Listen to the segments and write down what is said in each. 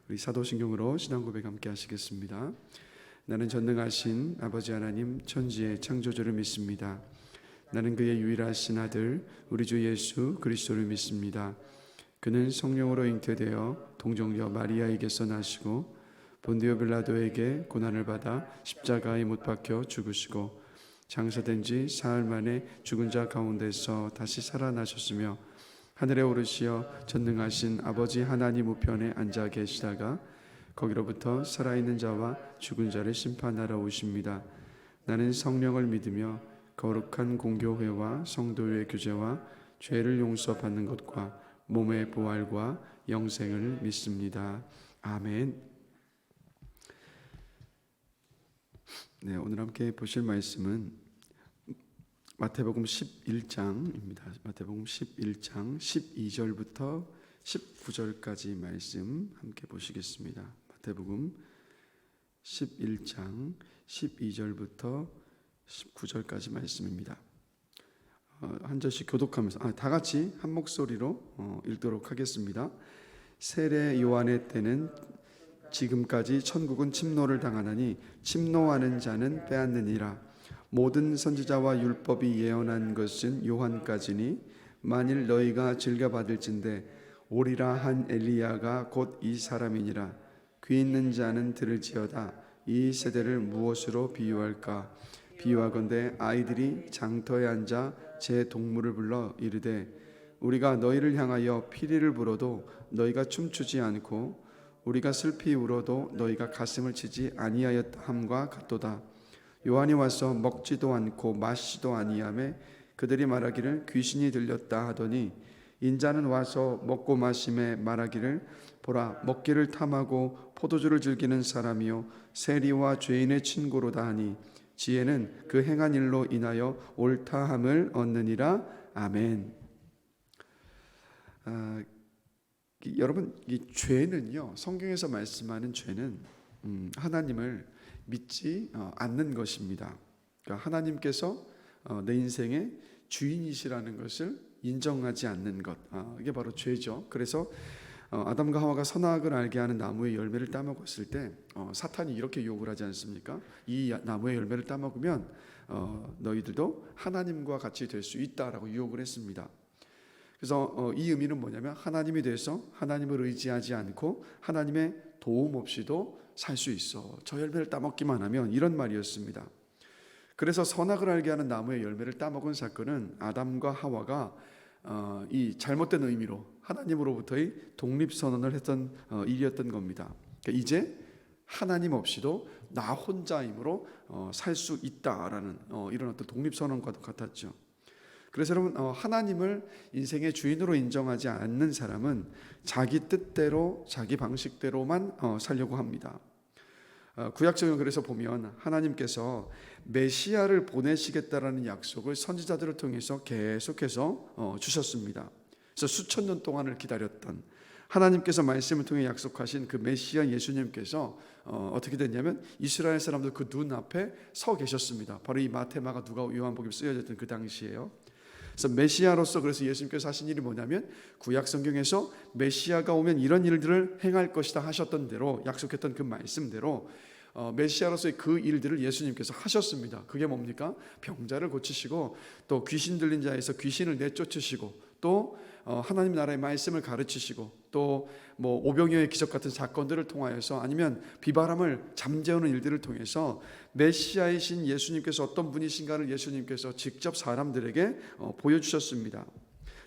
우리 사도신경으로 신앙 고백 함께 하시겠습니다. 나는 전능하신 아버지 하나님 천지의 창조주를 믿습니다. 나는 그의 유일하신 아들 우리 주 예수 그리스도를 믿습니다. 그는 성령으로 잉태되어 동정녀 마리아에게서 나시고 본디오 빌라도에게 고난을 받아 십자가에 못 박혀 죽으시고 장사된 지 사흘 만에 죽은 자 가운데서 다시 살아나셨으며 하늘에 오르시어 전능하신 아버지 하나님 우편에 앉아 계시다가 거기로부터 살아있는 자와 죽은 자를 심판하러 오십니다. 나는 성령을 믿으며 거룩한 공교회와 성도의 교제와 죄를 용서받는 것과 몸의 부활과 영생을 믿습니다. 아멘. 네, 오늘 함께 보실 말씀은 마태복음 11장입니다. 마태복음 11장 12절부터 19절까지 말씀 함께 보시겠습니다. 마태복음 11장 12절부터 19절까지 말씀입니다. 한 절씩 교독하면서 다 같이 한 목소리로 읽도록 하겠습니다. 세례 요한의 때는 지금까지 천국은 침노를 당하나니 침노하는 자는 빼앗느니라. 모든 선지자와 율법이 예언한 것은 요한까지니 만일 너희가 즐겨받을진대 오리라 한 엘리야가 곧 이 사람이니라. 귀 있는 자는 들을지어다. 이 세대를 무엇으로 비유할까? 비유하건대 아이들이 장터에 앉아 제 동물을 불러 이르되 우리가 너희를 향하여 피리를 불어도 너희가 춤추지 않고 우리가 슬피 울어도 너희가 가슴을 치지 아니하였다 함과 같도다. 요한이 와서 먹지도 않고 마시지도 아니하매 그들이 말하기를 귀신이 들렸다 하더니 인자는 와서 먹고 마심에 말하기를 보라 먹기를 탐하고 포도주를 즐기는 사람이요 세리와 죄인의 친구로다 하니 지혜는 그 행한 일로 인하여 옳다함을 얻느니라. 아멘. 여러분, 이 죄는요, 성경에서 말씀하는 죄는 하나님을 믿지 않는 것입니다. 그러니까 하나님께서 내 인생의 주인이시라는 것을 인정하지 않는 것, 이게 바로 죄죠. 그래서 아담과 하와가 선악을 알게 하는 나무의 열매를 따먹었을 때 사탄이 이렇게 유혹을 하지 않습니까? 이 나무의 열매를 따먹으면 너희들도 하나님과 같이 될 수 있다라고 유혹을 했습니다. 그래서 이 의미는 뭐냐면 하나님이 돼서 하나님을 의지하지 않고 하나님의 도움 없이도 살 수 있어. 저 열매를 따먹기만 하면, 이런 말이었습니다. 그래서 선악을 알게 하는 나무의 열매를 따먹은 사건은 아담과 하와가 이 잘못된 의미로 하나님으로부터의 독립선언을 했던 일이었던 겁니다. 그러니까 이제 하나님 없이도 나 혼자임으로 살 수 있다라는 이런 어떤 독립선언과도 같았죠. 그래서 여러분, 하나님을 인생의 주인으로 인정하지 않는 사람은 자기 뜻대로 자기 방식대로만 살려고 합니다. 구약성경 그래서 보면 하나님께서 메시아를 보내시겠다라는 약속을 선지자들을 통해서 계속해서 주셨습니다. 그래서 수천 년 동안을 기다렸던 하나님께서 말씀을 통해 약속하신 그 메시아 예수님께서 어떻게 됐냐면 이스라엘 사람들 그 눈앞에 서 계셨습니다. 바로 이 마태, 마가, 누가, 요한복음이 쓰여졌던 그 당시에요. 그래서 메시아로서, 그래서 예수님께서 하신 일이 뭐냐면 구약 성경에서 메시아가 오면 이런 일들을 행할 것이다 하셨던 대로, 약속했던 그 말씀대로 메시아로서의 그 일들을 예수님께서 하셨습니다. 그게 뭡니까? 병자를 고치시고 또 귀신 들린 자에서 귀신을 내쫓으시고 또 하나님 나라의 말씀을 가르치시고 또 뭐 오병이어의 기적 같은 사건들을 통하여서 아니면 비바람을 잠재우는 일들을 통해서 메시아이신 예수님께서 어떤 분이신가를 예수님께서 직접 사람들에게 보여주셨습니다.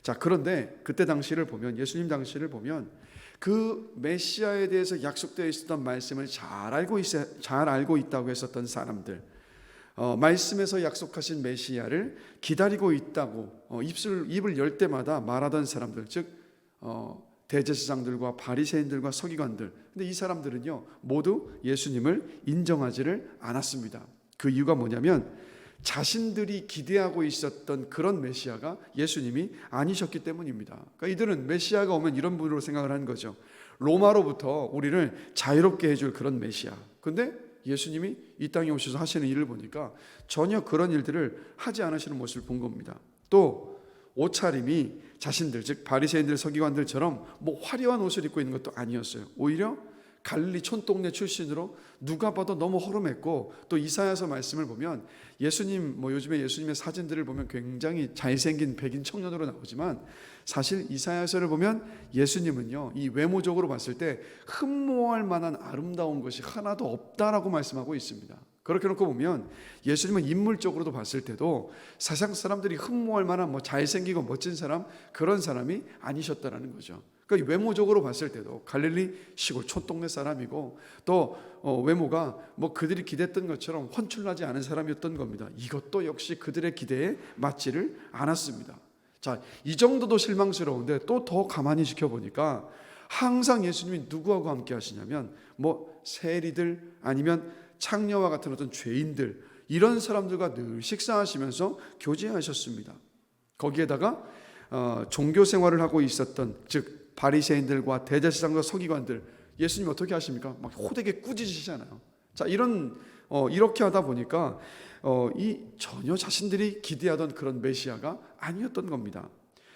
자, 그런데 그때 당시를 보면, 예수님 당시를 보면 그 메시아에 대해서 약속되어 있었던 말씀을 잘 알고 있다고 했었던 사람들, 말씀에서 약속하신 메시아를 기다리고 있다고 입을 열 때마다 말하던 사람들, 즉 대제사장들과 바리새인들과 서기관들. 근데 이 사람들은요 모두 예수님을 인정하지를 않았습니다. 그 이유가 뭐냐면 자신들이 기대하고 있었던 그런 메시아가 예수님이 아니셨기 때문입니다. 그러니까 이들은 메시아가 오면 이런 분으로 생각을 한 거죠. 로마로부터 우리를 자유롭게 해줄 그런 메시아. 근데 예수님이 이 땅에 오셔서 하시는 일을 보니까 전혀 그런 일들을 하지 않으시는 모습을 본 겁니다. 또 옷차림이 자신들, 즉 바리새인들, 서기관들처럼 뭐 화려한 옷을 입고 있는 것도 아니었어요. 오히려 갈릴리 촌동네 출신으로 누가 봐도 너무 허름했고, 또 이사야서 말씀을 보면 예수님, 요즘에 예수님의 사진들을 보면 굉장히 잘생긴 백인 청년으로 나오지만, 사실 이사야서를 보면 예수님은요, 이 외모적으로 봤을 때 흠모할 만한 아름다운 것이 하나도 없다라고 말씀하고 있습니다. 그렇게 놓고 보면 예수님은 인물적으로도 봤을 때도 세상 사람들이 흠모할 만한 잘생기고 멋진 사람, 그런 사람이 아니셨다라는 거죠. 그러니까 외모적으로 봤을 때도 갈릴리 시골 촌동네 사람이고, 또 외모가 그들이 기대했던 것처럼 훤출나지 않은 사람이었던 겁니다. 이것도 역시 그들의 기대에 맞지를 않았습니다. 자, 이 정도도 실망스러운데 또 더 가만히 지켜보니까 항상 예수님이 누구하고 함께 하시냐면 세리들 아니면 창녀와 같은 어떤 죄인들, 이런 사람들과 늘 식사하시면서 교제하셨습니다. 거기에다가 종교 생활을 하고 있었던, 즉 바리새인들과 대제사장과 서기관들, 예수님 어떻게 하십니까? 막 호되게 꾸짖으시잖아요. 자, 이렇게 하다 보니까 이 전혀 자신들이 기대하던 그런 메시아가 아니었던 겁니다.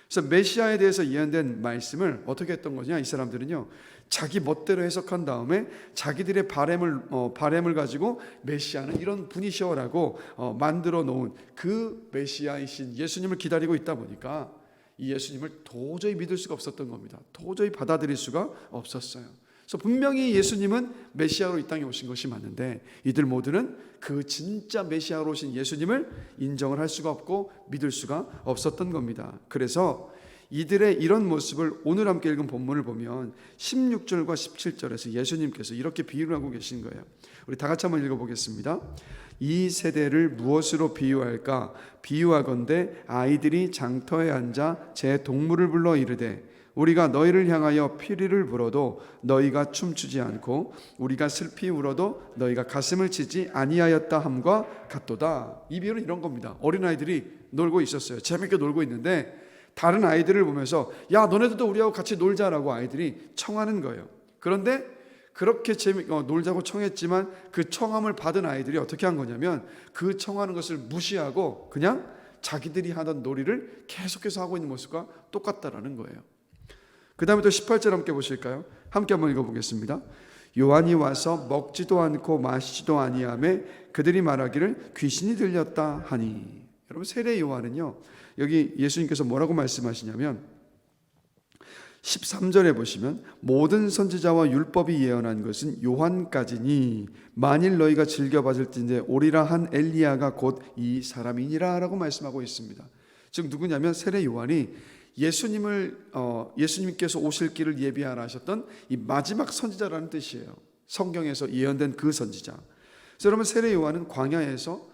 그래서 메시아에 대해서 예언된 말씀을 어떻게 했던 거냐? 이 사람들은요, 자기 멋대로 해석한 다음에 자기들의 바램을 가지고 메시아는 이런 분이시오라고 만들어 놓은 그 메시아이신 예수님을 기다리고 있다 보니까 이 예수님을 도저히 믿을 수가 없었던 겁니다. 도저히 받아들일 수가 없었어요. 그래서 분명히 예수님은 메시아로 이 땅에 오신 것이 맞는데, 이들 모두는 그 진짜 메시아로 오신 예수님을 인정을 할 수가 없고 믿을 수가 없었던 겁니다. 그래서 이들의 이런 모습을 오늘 함께 읽은 본문을 보면 16절과 17절에서 예수님께서 이렇게 비유를 하고 계신 거예요. 우리 다 같이 한번 읽어보겠습니다. 이 세대를 무엇으로 비유할까? 비유하건대 아이들이 장터에 앉아 제 동물을 불러 이르되 우리가 너희를 향하여 피리를 불어도 너희가 춤추지 않고 우리가 슬피 울어도 너희가 가슴을 치지 아니하였다 함과 같도다. 이 비유는 이런 겁니다. 어린아이들이 놀고 있었어요. 재밌게 놀고 있는데 다른 아이들을 보면서 야, 너네들도 우리하고 같이 놀자라고 아이들이 청하는 거예요. 그런데 그렇게 놀자고 청했지만 그 청함을 받은 아이들이 어떻게 한 거냐면 그 청하는 것을 무시하고 그냥 자기들이 하던 놀이를 계속해서 하고 있는 모습과 똑같다라는 거예요. 그 다음에 또 18절 함께 보실까요? 함께 한번 읽어보겠습니다. 요한이 와서 먹지도 않고 마시지도 아니하매 그들이 말하기를 귀신이 들렸다 하니. 여러분, 세례 요한은요, 여기 예수님께서 뭐라고 말씀하시냐면 13절에 보시면 모든 선지자와 율법이 예언한 것은 요한까지니 만일 너희가 즐겨받을진대 오리라 한 엘리야가 곧 이 사람이니라 라고 말씀하고 있습니다. 즉 누구냐면 세례 요한이 예수님께서 오실 길을 예비하라 하셨던 이 마지막 선지자라는 뜻이에요. 성경에서 예언된 그 선지자. 그래서 여러분, 세례 요한은 광야에서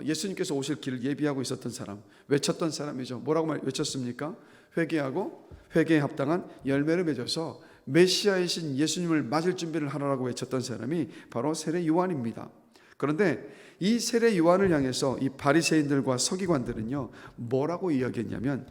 예수님께서 오실 길을 예비하고 있었던 사람, 외쳤던 사람이죠. 뭐라고 외쳤습니까? 회개하고 회개에 합당한 열매를 맺어서 메시아이신 예수님을 맞을 준비를 하라고 외쳤던 사람이 바로 세례 요한입니다. 그런데 이 세례 요한을 향해서 이 바리새인들과 서기관들은요, 뭐라고 이야기했냐면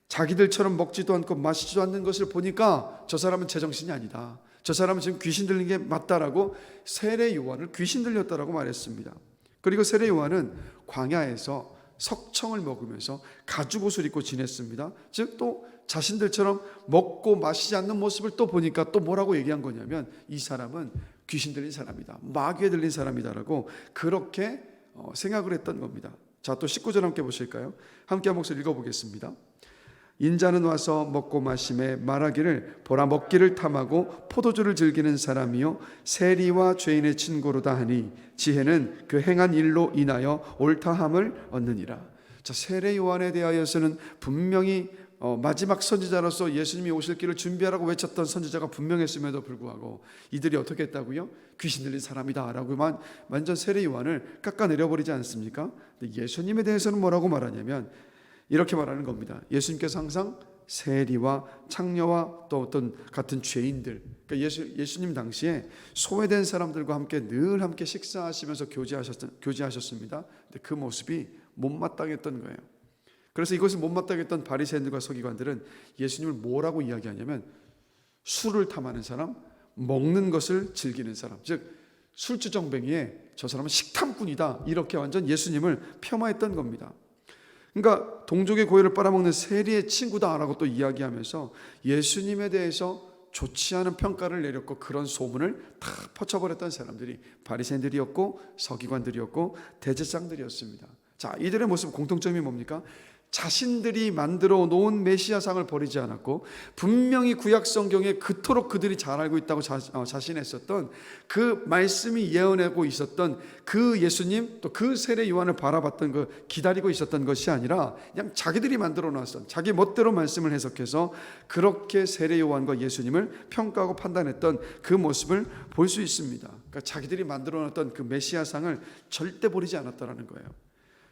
자기들처럼 먹지도 않고 마시지도 않는 것을 보니까 저 사람은 제정신이 아니다, 저 사람은 지금 귀신 들린 게 맞다라고 세례 요한을 귀신 들렸다라고 말했습니다. 그리고 세례 요한은 광야에서 석청을 먹으면서 가죽옷을 입고 지냈습니다. 즉 또 자신들처럼 먹고 마시지 않는 모습을 또 보니까 또 뭐라고 얘기한 거냐면 이 사람은 귀신 들린 사람이다, 마귀에 들린 사람이다라고 그렇게 생각을 했던 겁니다. 자, 또 19절 함께 보실까요? 함께 한 목소리 읽어보겠습니다. 인자는 와서 먹고 마심에 말하기를 보라, 먹기를 탐하고 포도주를 즐기는 사람이요 세리와 죄인의 친구로다 하니 지혜는 그 행한 일로 인하여 옳다함을 얻느니라. 자, 세례 요한에 대하여서는 분명히 마지막 선지자로서 예수님이 오실 길을 준비하라고 외쳤던 선지자가 분명했음에도 불구하고 이들이 어떻게 했다고요? 귀신 들린 사람이다 라고만 완전 세례 요한을 깎아내려버리지 않습니까? 근데 예수님에 대해서는 뭐라고 말하냐면 이렇게 말하는 겁니다. 예수님께서 항상 세리와 창녀와 또 어떤 같은 죄인들, 그러니까 예수님 당시에 소외된 사람들과 함께 늘 함께 식사하시면서 교제하셨습니다. 근데 그 모습이 못마땅했던 거예요. 그래서 이것을 못마땅했던 바리새인들과 서기관들은 예수님을 뭐라고 이야기하냐면 술을 탐하는 사람, 먹는 것을 즐기는 사람, 즉 술주정뱅이에 저 사람은 식탐꾼이다, 이렇게 완전 예수님을 폄하했던 겁니다. 그러니까 동족의 고유를 빨아먹는 세리의 친구다라고 또 이야기하면서 예수님에 대해서 좋지 않은 평가를 내렸고 그런 소문을 다 퍼쳐버렸던 사람들이 바리새인들이었고 서기관들이었고 대제사장들이었습니다. 자, 이들의 모습 공통점이 뭡니까? 자신들이 만들어 놓은 메시아상을 버리지 않았고 분명히 구약 성경에 그토록 그들이 잘 알고 있다고 자신했었던 그 말씀이 예언하고 있었던 그 예수님, 또 그 세례 요한을 바라봤던 그 기다리고 있었던 것이 아니라 그냥 자기들이 만들어 놨던 자기 멋대로 말씀을 해석해서 그렇게 세례 요한과 예수님을 평가하고 판단했던 그 모습을 볼 수 있습니다. 그러니까 자기들이 만들어 놨던 그 메시아상을 절대 버리지 않았다라는 거예요.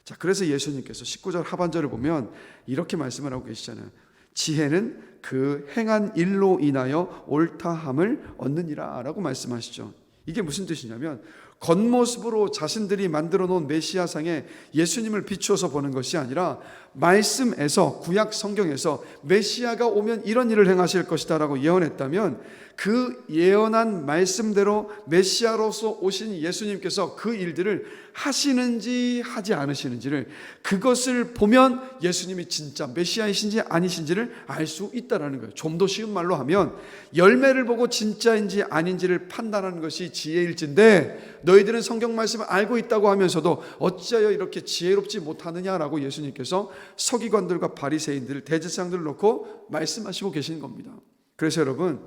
자, 그래서 예수님께서 19절 하반절을 보면 이렇게 말씀을 하고 계시잖아요. 지혜는 그 행한 일로 인하여 옳다함을 얻느니라 라고 말씀하시죠. 이게 무슨 뜻이냐면 겉모습으로 자신들이 만들어 놓은 메시아상에 예수님을 비추어서 보는 것이 아니라 말씀에서, 구약 성경에서 메시아가 오면 이런 일을 행하실 것이다 라고 예언했다면 그 예언한 말씀대로 메시아로서 오신 예수님께서 그 일들을 하시는지 하지 않으시는지를, 그것을 보면 예수님이 진짜 메시아이신지 아니신지를 알 수 있다는 거예요. 좀 더 쉬운 말로 하면 열매를 보고 진짜인지 아닌지를 판단하는 것이 지혜일진데 너희들은 성경 말씀을 알고 있다고 하면서도 어찌하여 이렇게 지혜롭지 못하느냐라고 예수님께서 서기관들과 바리새인들, 대제사장들을 놓고 말씀하시고 계신 겁니다. 그래서 여러분,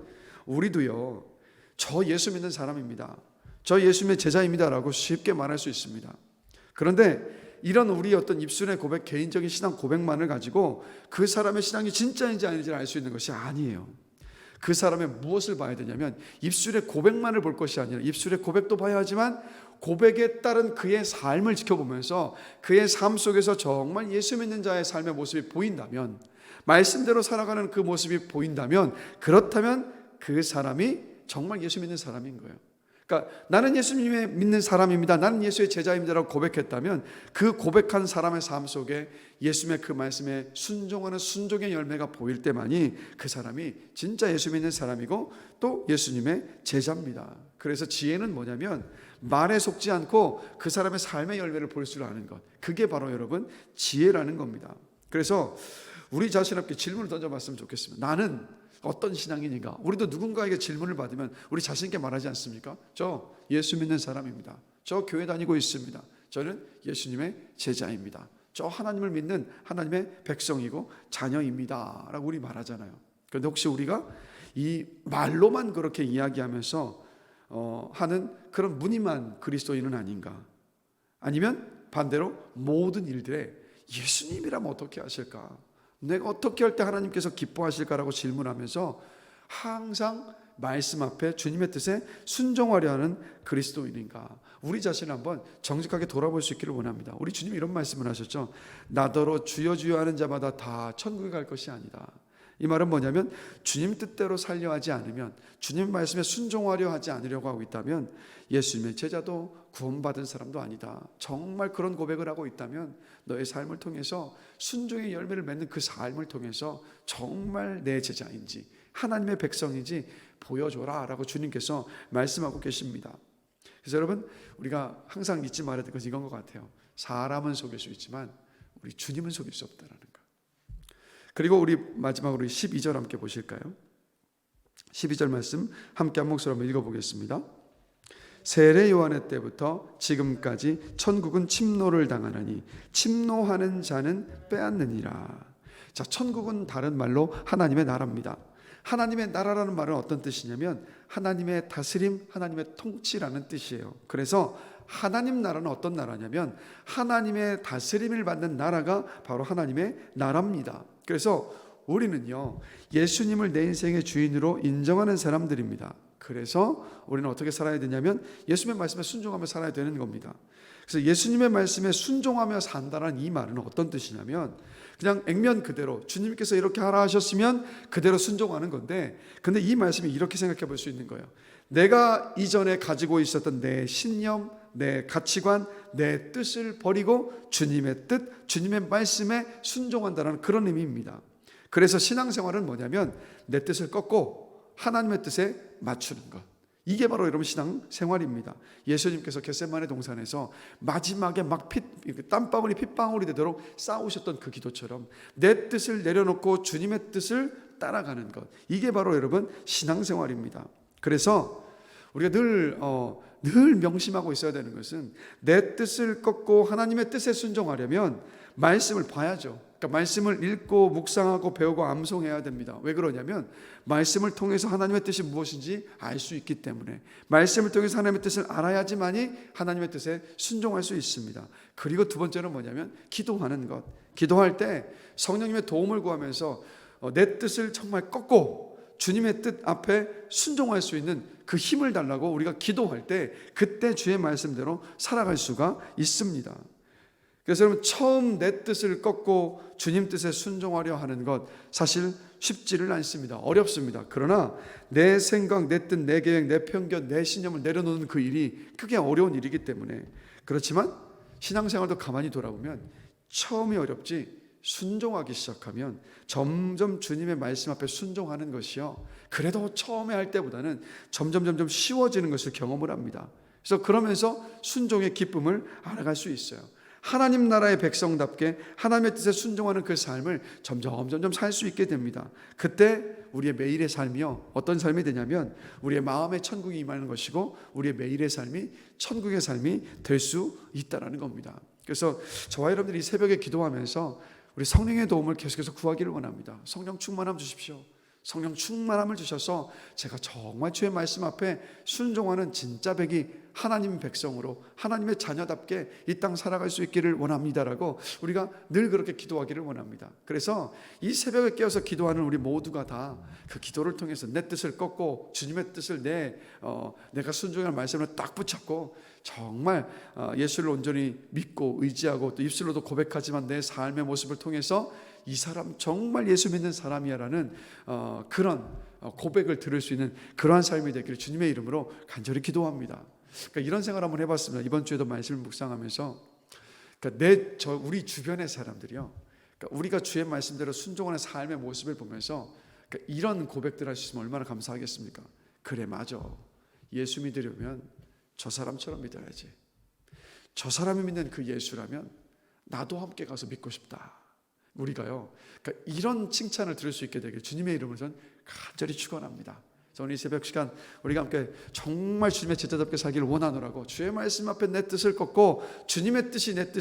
우리도요, 저 예수 믿는 사람입니다, 저 예수님의 제자입니다라고 쉽게 말할 수 있습니다. 그런데 이런 우리 어떤 입술의 고백, 개인적인 신앙 고백만을 가지고 그 사람의 신앙이 진짜인지 아닌지를 알 수 있는 것이 아니에요. 그 사람의 무엇을 봐야 되냐면 입술의 고백만을 볼 것이 아니라 입술의 고백도 봐야 하지만 고백에 따른 그의 삶을 지켜보면서 그의 삶 속에서 정말 예수 믿는 자의 삶의 모습이 보인다면, 말씀대로 살아가는 그 모습이 보인다면, 그렇다면 그 사람이 정말 예수 믿는 사람인 거예요. 그러니까 나는 예수님의 믿는 사람입니다, 나는 예수의 제자입니다라고 고백했다면 그 고백한 사람의 삶 속에 예수님의 그 말씀에 순종하는 순종의 열매가 보일 때만이 그 사람이 진짜 예수 믿는 사람이고 또 예수님의 제자입니다. 그래서 지혜는 뭐냐면 말에 속지 않고 그 사람의 삶의 열매를 볼 줄 아는 것, 그게 바로 여러분 지혜라는 겁니다. 그래서 우리 자신에게 질문을 던져봤으면 좋겠습니다. 나는 어떤 신앙인인가? 우리도 누군가에게 질문을 받으면 우리 자신께 말하지 않습니까? 저 예수 믿는 사람입니다, 저 교회 다니고 있습니다, 저는 예수님의 제자입니다, 저 하나님을 믿는 하나님의 백성이고 자녀입니다 라고 우리 말하잖아요. 그런데 혹시 우리가 이 말로만 그렇게 이야기하면서 하는 그런 무늬만 그리스도인은 아닌가? 아니면 반대로 모든 일들에 예수님이라면 어떻게 하실까? 내가 어떻게 할 때 하나님께서 기뻐하실까라고 질문하면서 항상 말씀 앞에 주님의 뜻에 순종하려 하는 그리스도인인가? 우리 자신을 한번 정직하게 돌아볼 수 있기를 원합니다. 우리 주님이 이런 말씀을 하셨죠. 나더러 주여 주여 하는 자마다 다 천국에 갈 것이 아니다. 이 말은 뭐냐면 주님 뜻대로 살려 하지 않으면, 주님 말씀에 순종하려 하지 않으려고 하고 있다면 예수님의 제자도 구원받은 사람도 아니다. 정말 그런 고백을 하고 있다면 너의 삶을 통해서 순종의 열매를 맺는 그 삶을 통해서 정말 내 제자인지 하나님의 백성인지 보여줘라 라고 주님께서 말씀하고 계십니다. 그래서 여러분, 우리가 항상 잊지 말아야 될 것은 이건 것 같아요. 사람은 속일 수 있지만 우리 주님은 속일 수 없다는 거. 그리고 우리 마지막으로 12절 함께 보실까요? 12절 말씀 함께 한 목소리로 한번 읽어보겠습니다. 세례 요한의 때부터 지금까지 천국은 침노를 당하나니 침노하는 자는 빼앗느니라. 자, 천국은 다른 말로 하나님의 나라입니다. 하나님의 나라라는 말은 어떤 뜻이냐면 하나님의 다스림, 하나님의 통치라는 뜻이에요. 그래서 하나님 나라는 어떤 나라냐면 하나님의 다스림을 받는 나라가 바로 하나님의 나라입니다. 그래서 우리는요, 예수님을 내 인생의 주인으로 인정하는 사람들입니다. 그래서 우리는 어떻게 살아야 되냐면 예수님의 말씀에 순종하며 살아야 되는 겁니다. 그래서 예수님의 말씀에 순종하며 산다는 이 말은 어떤 뜻이냐면 그냥 액면 그대로 주님께서 이렇게 하라 하셨으면 그대로 순종하는 건데, 근데 이 말씀이 이렇게 생각해 볼 수 있는 거예요. 내가 이전에 가지고 있었던 내 신념, 내 가치관, 내 뜻을 버리고 주님의 뜻, 주님의 말씀에 순종한다는 그런 의미입니다. 그래서 신앙생활은 뭐냐면 내 뜻을 꺾고 하나님의 뜻에 맞추는 것, 이게 바로 여러분 신앙생활입니다. 예수님께서 겟세마네 동산에서 마지막에 막 땀방울이 핏방울이 되도록 싸우셨던 그 기도처럼 내 뜻을 내려놓고 주님의 뜻을 따라가는 것, 이게 바로 여러분 신앙생활입니다. 그래서 우리가 늘 명심하고 있어야 되는 것은 내 뜻을 꺾고 하나님의 뜻에 순종하려면 말씀을 봐야죠. 그러니까 말씀을 읽고 묵상하고 배우고 암송해야 됩니다. 왜 그러냐면 말씀을 통해서 하나님의 뜻이 무엇인지 알 수 있기 때문에, 말씀을 통해서 하나님의 뜻을 알아야지만이 하나님의 뜻에 순종할 수 있습니다. 그리고 두 번째는 뭐냐면 기도하는 것. 기도할 때 성령님의 도움을 구하면서 내 뜻을 정말 꺾고 주님의 뜻 앞에 순종할 수 있는 그 힘을 달라고 우리가 기도할 때 그때 주의 말씀대로 살아갈 수가 있습니다. 그래서 여러분, 처음 내 뜻을 꺾고 주님 뜻에 순종하려 하는 것 사실 쉽지를 않습니다. 어렵습니다. 그러나 내 생각, 내 뜻, 내 계획, 내 편견, 내 신념을 내려놓는 그 일이 크게 어려운 일이기 때문에, 그렇지만 신앙생활도 가만히 돌아보면 처음이 어렵지 순종하기 시작하면 점점 주님의 말씀 앞에 순종하는 것이요, 그래도 처음에 할 때보다는 점점 쉬워지는 것을 경험을 합니다. 그래서 그러면서 순종의 기쁨을 알아갈 수 있어요. 하나님 나라의 백성답게 하나님의 뜻에 순종하는 그 삶을 점점 살 수 있게 됩니다. 그때 우리의 매일의 삶이요, 어떤 삶이 되냐면 우리의 마음의 천국이 임하는 것이고 우리의 매일의 삶이 천국의 삶이 될 수 있다는 겁니다. 그래서 저와 여러분들이 새벽에 기도하면서 우리 성령의 도움을 계속해서 구하기를 원합니다. 성령 충만함 주십시오. 성령 충만함을 주셔서 제가 정말 주의 말씀 앞에 순종하는 진짜 백이 하나님 백성으로 하나님의 자녀답게 이 땅 살아갈 수 있기를 원합니다라고 우리가 늘 그렇게 기도하기를 원합니다. 그래서 이 새벽에 깨어서 기도하는 우리 모두가 다 그 기도를 통해서 내 뜻을 꺾고 주님의 뜻을 내가 순종할 말씀을 딱 붙잡고 정말 예수를 온전히 믿고 의지하고 또 입술로도 고백하지만 내 삶의 모습을 통해서 이 사람 정말 예수 믿는 사람이야라는 그런 고백을 들을 수 있는 그러한 삶이 되기를 주님의 이름으로 간절히 기도합니다. 그러니까 이런 생각을 한번 해봤습니다. 이번 주에도 말씀을 묵상하면서, 그러니까 우리 주변의 사람들이요, 그러니까 우리가 주의 말씀대로 순종하는 삶의 모습을 보면서 그러니까 이런 고백들 할 수 있으면 얼마나 감사하겠습니까? 그래, 맞아. 예수 믿으려면 저 사람처럼 믿어야지. 저 사람이 믿는 그 예수라면 나도 함께 가서 믿고 싶다. 우리가요, 그러니까 이런 칭찬을 들을 수 있게 되길 주님의 이름으로 저는 간절히 축원합니다. 오늘 이 새벽 시간 우리가 함께 정말 주님의 제자답게 살기를 원하노라고, 주의 말씀 앞에 내 뜻을 꺾고 주님의 뜻이 내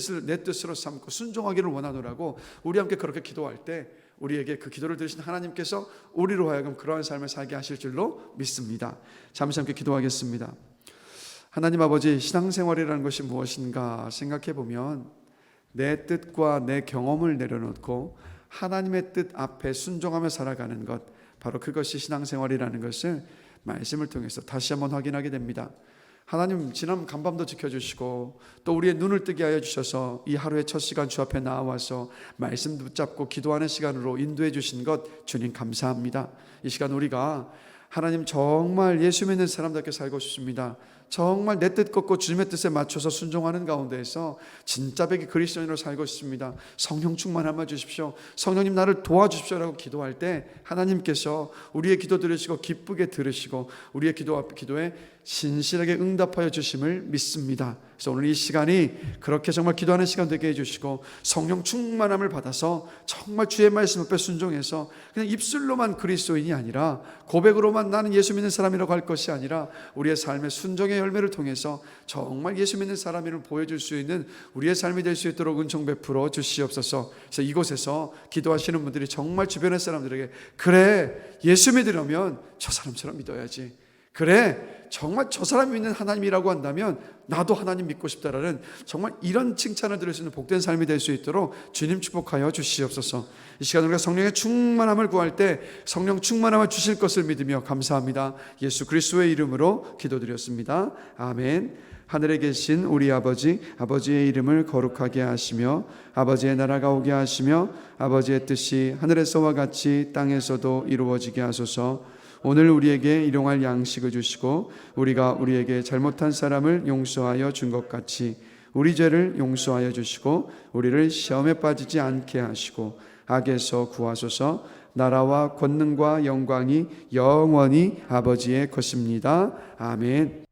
뜻으로 삼고 순종하기를 원하노라고 우리 함께 그렇게 기도할 때 우리에게 그 기도를 들으신 하나님께서 우리로 하여금 그러한 삶을 살게 하실 줄로 믿습니다. 잠시 함께 기도하겠습니다. 하나님 아버지, 신앙생활이라는 것이 무엇인가 생각해 보면 내 뜻과 내 경험을 내려놓고 하나님의 뜻 앞에 순종하며 살아가는 것, 바로 그것이 신앙생활이라는 것을 말씀을 통해서 다시 한번 확인하게 됩니다. 하나님, 지난 간밤도 지켜주시고 또 우리의 눈을 뜨게 하여 주셔서 이 하루의 첫 시간 주 앞에 나와서 말씀 붙잡고 기도하는 시간으로 인도해 주신 것 주님 감사합니다. 이 시간 우리가 하나님 정말 예수 믿는 사람답게 살고 싶습니다. 정말 내 뜻 꺾고 주님의 뜻에 맞춰서 순종하는 가운데에서 진짜 백이 그리스도인으로 살고 싶습니다. 성령 충만함을 주십시오. 성령님 나를 도와주십시오라고 기도할 때 하나님께서 우리의 기도 들으시고 기쁘게 들으시고 우리의 기도에 신실하게 응답하여 주심을 믿습니다. 그래서 오늘 이 시간이 그렇게 정말 기도하는 시간 되게 해주시고 성령 충만함을 받아서 정말 주의 말씀 앞에 순종해서 그냥 입술로만 그리스도인이 아니라 고백으로만 나는 예수 믿는 사람이라고 할 것이 아니라 우리의 삶의 순종의 열매를 통해서 정말 예수 믿는 사람임을 보여줄 수 있는 우리의 삶이 될 수 있도록 은총 베풀어 주시옵소서. 그래서 이곳에서 기도하시는 분들이 정말 주변의 사람들에게, 그래, 예수 믿으려면 저 사람처럼 믿어야지, 그래, 정말 저 사람이 믿는 하나님이라고 한다면 나도 하나님 믿고 싶다라는 정말 이런 칭찬을 들을 수 있는 복된 삶이 될 수 있도록 주님 축복하여 주시옵소서. 이 시간 우리가 성령의 충만함을 구할 때 성령 충만함을 주실 것을 믿으며 감사합니다. 예수 그리스도의 이름으로 기도드렸습니다. 아멘. 하늘에 계신 우리 아버지, 아버지의 이름을 거룩하게 하시며 아버지의 나라가 오게 하시며 아버지의 뜻이 하늘에서와 같이 땅에서도 이루어지게 하소서. 오늘 우리에게 일용할 양식을 주시고 우리가 우리에게 잘못한 사람을 용서하여 준 것 같이 우리 죄를 용서하여 주시고 우리를 시험에 빠지지 않게 하시고 악에서 구하소서. 나라와 권능과 영광이 영원히 아버지의 것입니다. 아멘.